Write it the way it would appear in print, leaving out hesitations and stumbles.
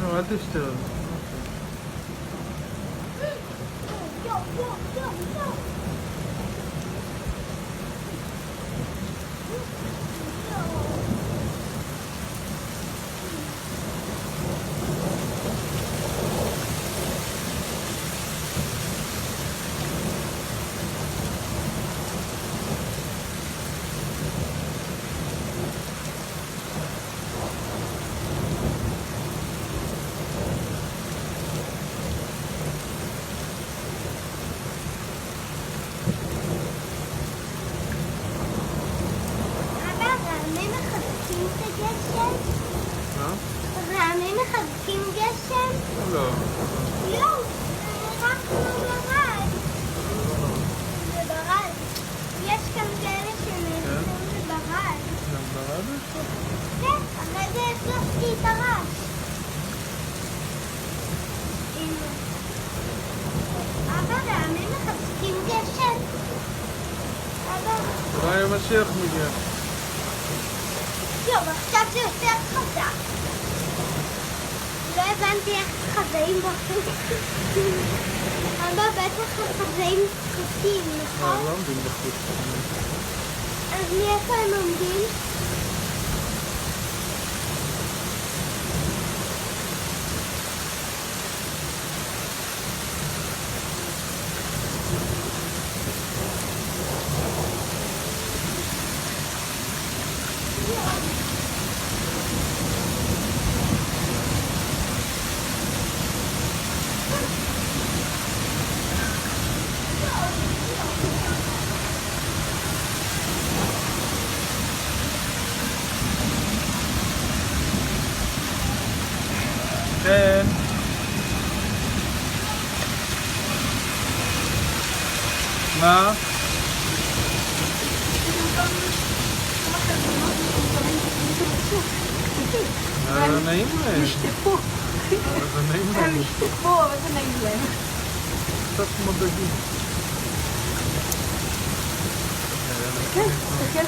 לא, אל תשתה עוד. רעמים מחזקים גשם? לא. לא, זה רק לא ברד. זה ברד. יש כאן כאלה שנעשים לברד. גם ברד יש לך? כן, אחרי זה החלפתי את הרעש. אבא, רעמים מחזקים גשם? אבא. אולי המשיח מגיע. טוב, עכשיו זה יותר חזק. לא הבנתי איך חזאים בחוץ. אבא, בטח החזאים חוטים, נכון? לא עומדים בחוץ. אז מאיפה הם עומדים? כן. מה? זה נעים להם. נשטפו. זה נעים להם. הם נשטפו, אבל זה נעים להם. קצת כמו דגים. כן, תסתכל.